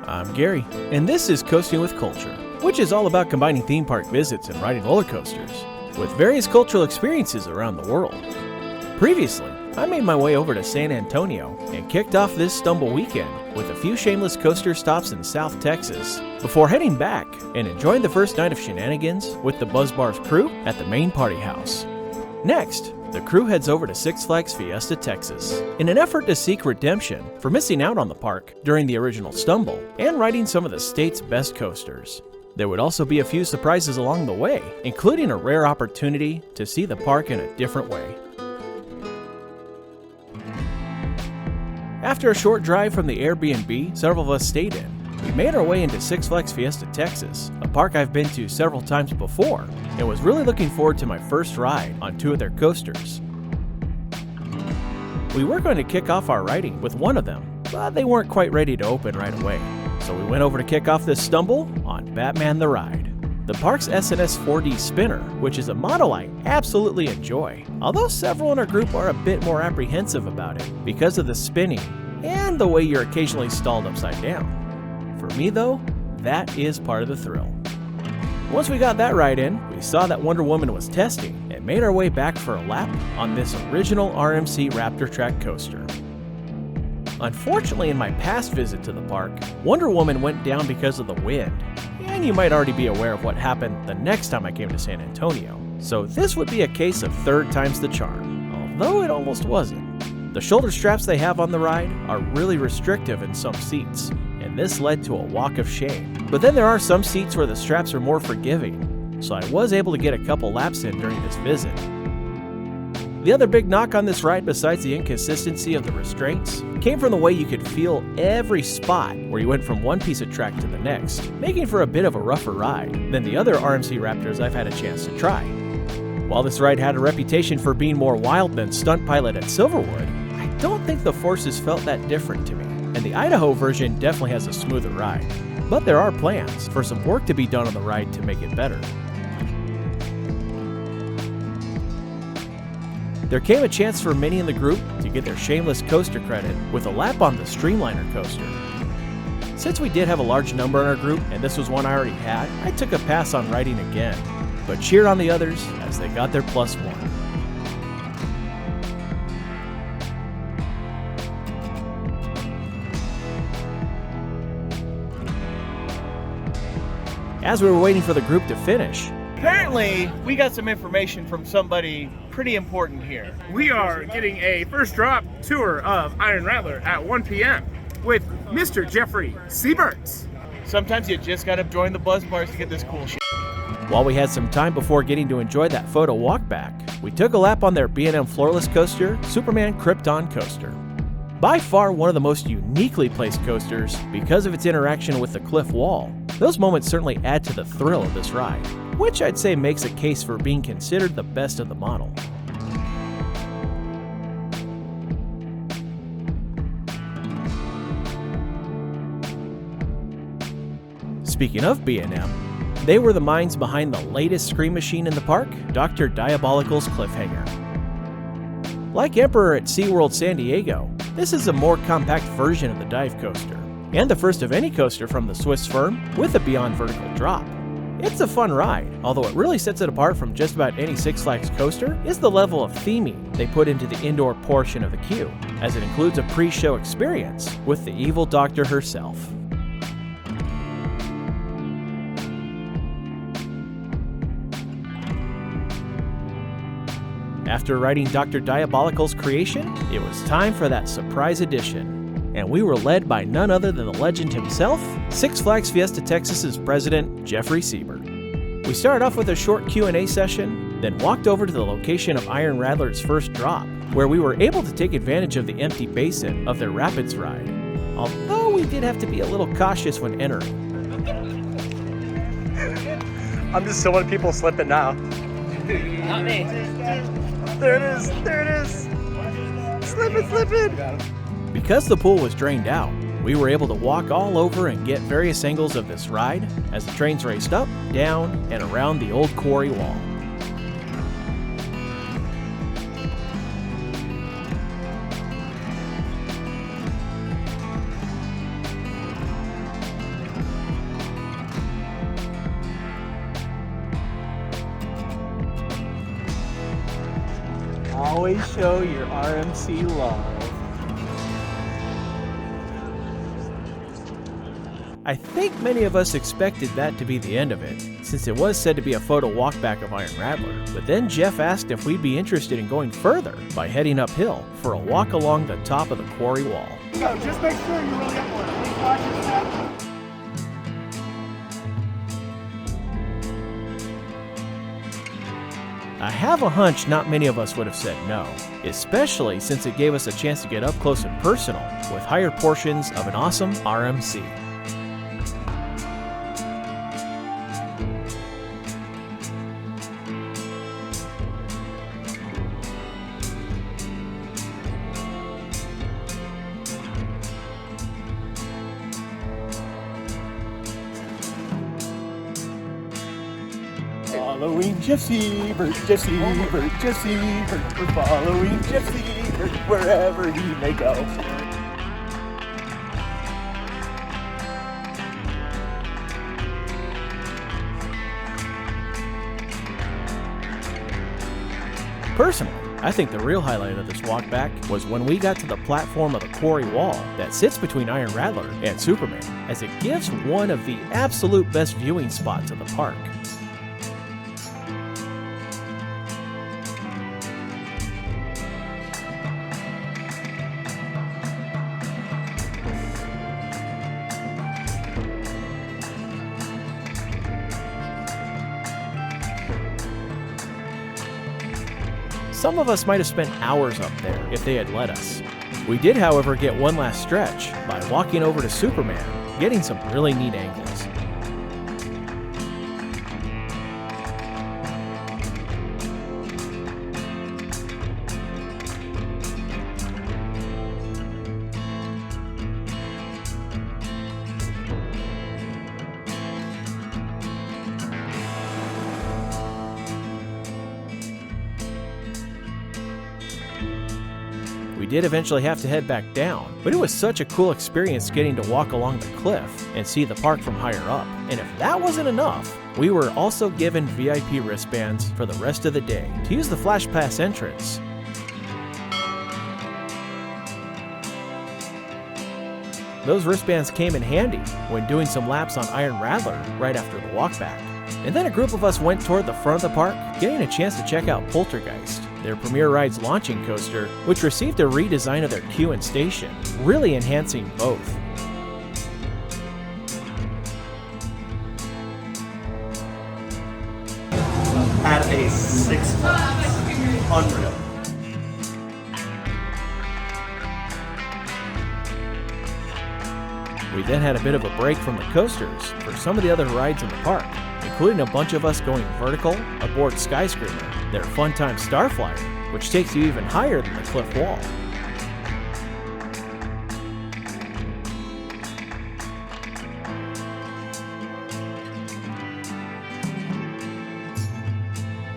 I'm Gary, and this is Coasting with Culture, which is all about combining theme park visits and riding roller coasters with various cultural experiences around the world. Previously, I made my way over to San Antonio and kicked off this Stumble weekend with a few shameless coaster stops in South Texas before heading back and enjoying the first night of shenanigans with the Buzz Bar's crew at the main party house. Next, the crew heads over to Six Flags Fiesta Texas in an effort to seek redemption for missing out on the park during the original Stumble and riding some of the state's best coasters. There would also be a few surprises along the way, including a rare opportunity to see the park in a different way. After a short drive from the Airbnb several of us stayed in, we made our way into Six Flags Fiesta Texas, a park I've been to several times before, and was really looking forward to my first ride on two of their coasters. We were going to kick off our riding with one of them, but they weren't quite ready to open right away. So we went over to kick off this Stumble on Batman the Ride, the park's SNS 4D spinner, which is a model I absolutely enjoy, although several in our group are a bit more apprehensive about it because of the spinning and the way you're occasionally stalled upside down. For me though, that is part of the thrill. Once we got that ride in, we saw that Wonder Woman was testing and made our way back for a lap on this original RMC Raptor Track coaster. Unfortunately, in my past visit to the park, Wonder Woman went down because of the wind, and you might already be aware of what happened the next time I came to San Antonio, so this would be a case of third time's the charm, although it almost wasn't. The shoulder straps they have on the ride are really restrictive in some seats, and this led to a walk of shame. But then there are some seats where the straps are more forgiving, so I was able to get a couple laps in during this visit. The other big knock on this ride, besides the inconsistency of the restraints, came from the way you could feel every spot where you went from one piece of track to the next, making for a bit of a rougher ride than the other RMC Raptors I've had a chance to try. While this ride had a reputation for being more wild than Stunt Pilot at Silverwood, I don't think the forces felt that different to me, and the Idaho version definitely has a smoother ride. But there are plans for some work to be done on the ride to make it better. There came a chance for many in the group to get their shameless coaster credit with a lap on the Streamliner coaster. Since we did have a large number in our group, and this was one I already had, I took a pass on riding again, but cheered on the others as they got their +1. As we were waiting for the group to finish, apparently we got some information from somebody pretty important here. We are getting a first drop tour of Iron Rattler at 1 p.m. with Mr. Jeffery Siebert. Sometimes you just gotta join the Buzz Bars to get this cool shit. while we had some time before getting to enjoy that Photo Walkback, we took a lap on their B&M floorless coaster, Superman Krypton coaster. By far one of the most uniquely placed coasters because of its interaction with the cliff wall. Those moments certainly add to the thrill of this ride, which I'd say makes a case for being considered the best of the model. Speaking of B&M, they were the minds behind the latest scream machine in the park, Dr. Diabolical's Cliffhanger. Like Emperor at SeaWorld San Diego, this is a more compact version of the dive coaster, and the first of any coaster from the Swiss firm with a beyond vertical drop. It's a fun ride, although what really sets it apart from just about any Six Flags coaster is the level of theming they put into the indoor portion of the queue, as it includes a pre-show experience with the evil doctor herself. After riding Dr. Diabolical's creation, it was time for that surprise edition, and we were led by none other than the legend himself, Six Flags Fiesta Texas's president, Jeffery Siebert. We started off with a short Q&A session, then walked over to the location of Iron Rattler's first drop, where we were able to take advantage of the empty basin of their Rapids ride, although we did have to be a little cautious when entering. I'm just so many people slipping now. Not me. There it is, there it is. Slip it, slip it. Because the pool was drained out, We were able to walk all over and get various angles of this ride as the trains raced up, down, and around the old quarry wall. Always show your RMC love. I think many of us expected that to be the end of it, since it was said to be a photo walkback of Iron Rattler, but then Jeff asked if we'd be interested in going further by heading uphill for a walk along the top of the quarry wall. So just make sure you're really up for it. Please watch your step. I have a hunch not many of us would have said no, especially since it gave us a chance to get up close and personal with higher portions of an awesome RMC. Following Jeff Siebert, Jeff Siebert, Jeff Siebert. We're following Jeff Siebert wherever he may go. Personally, I think the real highlight of this walk back was when we got to the platform of the quarry wall that sits between Iron Rattler and Superman, as it gives one of the absolute best viewing spots of the park. Some of us might have spent hours up there if they had let us. We did, however, get one last stretch by walking over to Superman, getting some really neat angles. We did eventually have to head back down, but it was such a cool experience getting to walk along the cliff and see the park from higher up. And if that wasn't enough, we were also given VIP wristbands for the rest of the day to use the Flash Pass entrance. Those wristbands came in handy when doing some laps on Iron Rattler right after the walk back. And then a group of us went toward the front of the park, getting a chance to check out Poltergeist, their Premier Rides launching coaster, which received a redesign of their queue and station, really enhancing both. At a Six Flags. Unreal. We then had a bit of a break from the coasters for some of the other rides in the park, including a bunch of us going vertical aboard Skyscreamer, their Funtime Starflyer, which takes you even higher than the cliff wall.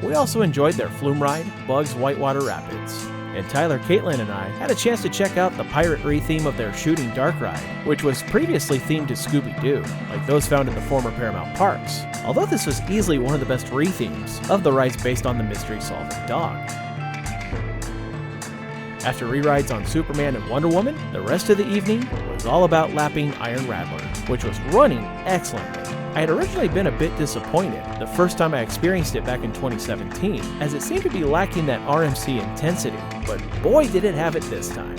We also enjoyed their flume ride, Bugs Whitewater Rapids. And Tyler, Caitlin, and I had a chance to check out the pirate re-theme of their Shooting Dark ride, which was previously themed to Scooby-Doo, like those found in the former Paramount parks, although this was easily one of the best re-themes of the rides based on the mystery-solving dog. After re-rides on Superman and Wonder Woman, the rest of the evening was all about lapping Iron Rattler, which was running excellently. I had originally been a bit disappointed the first time I experienced it back in 2017, as it seemed to be lacking that RMC intensity, but boy did it have it this time.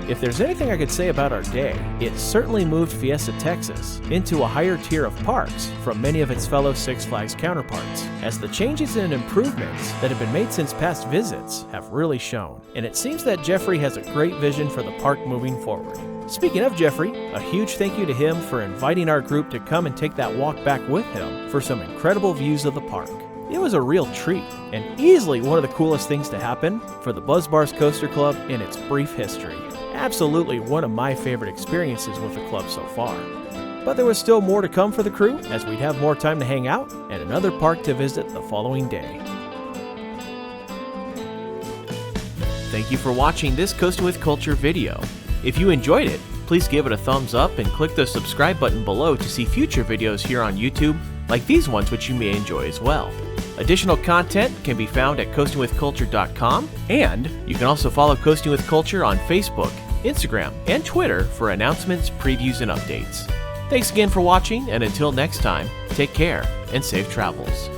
If there's anything I could say about our day, it certainly moved Fiesta Texas into a higher tier of parks from many of its fellow Six Flags counterparts, as the changes and improvements that have been made since past visits have really shown, and it seems that Jeffrey has a great vision for the park moving forward. Speaking of Jeffrey, a huge thank you to him for inviting our group to come and take that walk back with him for some incredible views of the park. It was a real treat, and easily one of the coolest things to happen for the Buzz Bars Coaster Club in its brief history. Absolutely one of my favorite experiences with the club so far. But there was still more to come for the crew, as we'd have more time to hang out and another park to visit the following day. Thank you for watching this Coastin' with Culture video. If you enjoyed it, please give it a thumbs up and click the subscribe button below to see future videos here on YouTube, like these ones which you may enjoy as well. Additional content can be found at coastingwithculture.com, and you can also follow Coastin' with Culture on Facebook, Instagram, and Twitter for announcements, previews, and updates. Thanks again for watching, and until next time, take care and safe travels.